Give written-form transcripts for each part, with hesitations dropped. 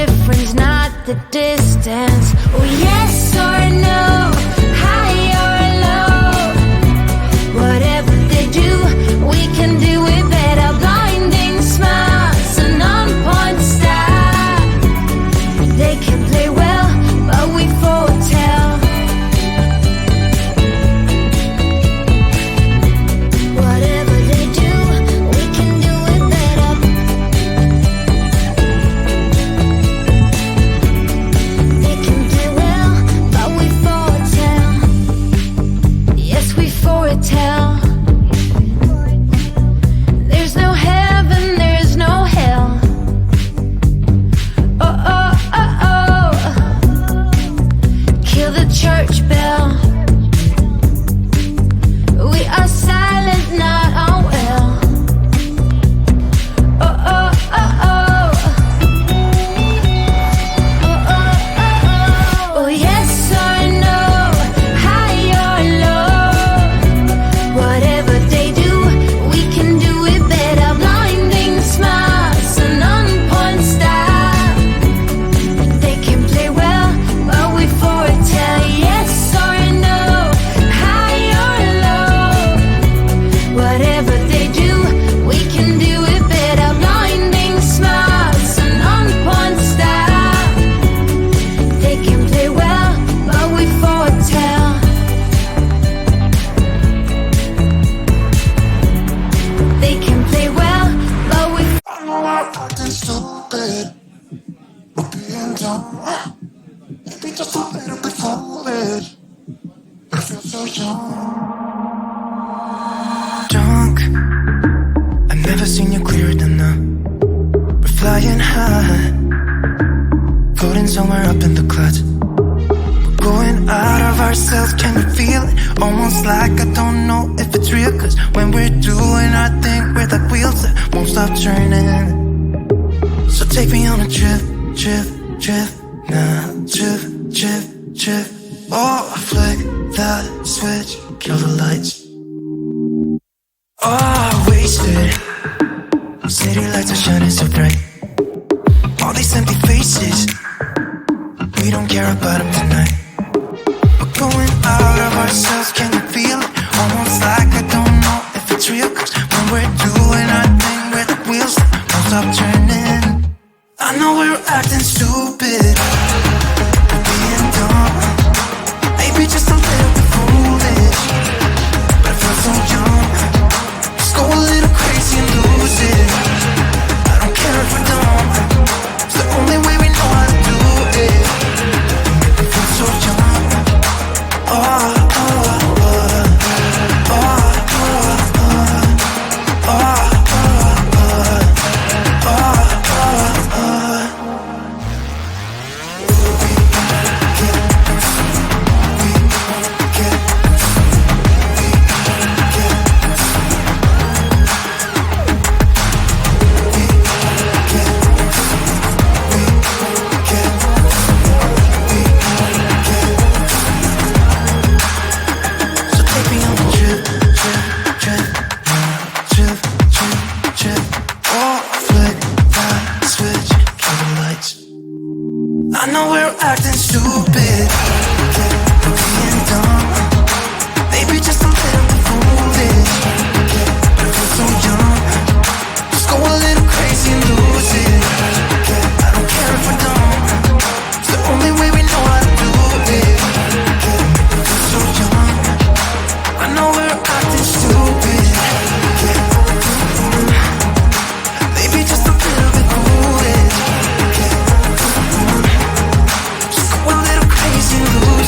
difference, not the distance. Oh, yes or no, high or low. Whatever they do, we can do it better. Blinding smiles and on-point style. They can play well, but we foretell. Whatever they do, we can do it better. They can play well, but we foretell. Yes, we foretell. There's no heaven, there's no hell. Oh, oh, oh, oh. Kill the church bell. We are silent, not unwell. Oh, oh, oh, oh. Oh, oh, oh, oh. Oh, yes or no, high or low. Whatever they do, we can do it better. Blinding smiles and on-point style. They can play well, but we foretell. Yes or no, high or low. Whatever they do, we can do it better. Blinding smiles and on-point style. They can play well, but we foretell. They can play well, but we I know I'm acting stupid, but being dumb. Maybe just a little bit foolish. I feel so young. Drunk, I've never seen you clearer than now. We're flying high, floating somewhere up in the clouds. We're going out of ourselves, can you feel it? Almost like I don't know if it's real. Cause when we're doing our thing, we're like wheels that won't stop turning. So take me on a trip, trip, trip. Now, trip, trip, trip. Oh, flick that switch, kill the lights. Oh, wasted. City lights are shining so bright. All these empty faces, we don't care about them tonight. We're going out of ourselves, can you feel it? Almost like I don't know if it's real. Cause when we're doing our thing, we're the wheels that won't stop turning. I know we're acting stupid, we're being dumb. Maybe just a little bit foolish, but I feel so young. Let's go a little crazy and lose it. I don't care if we're dumb, it's the only way we know how to do it. I feel so young. Oh, oh, oh, oh, oh, oh, oh, So take me on a trip, trip, trip, trip, trip, trip. Oh, flick that switch, kill the lights. I know we're acting stupid, we're being dumb. Maybe just a little bit foolish, but I feel so young. Let's go a little crazy and lose it. I don't care if we're dumb, it's the only way we know how to do it. I feel so young. I know we're acting stupid, maybe just a little bit foolish. Just go a little crazy and lose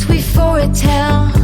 we foretell.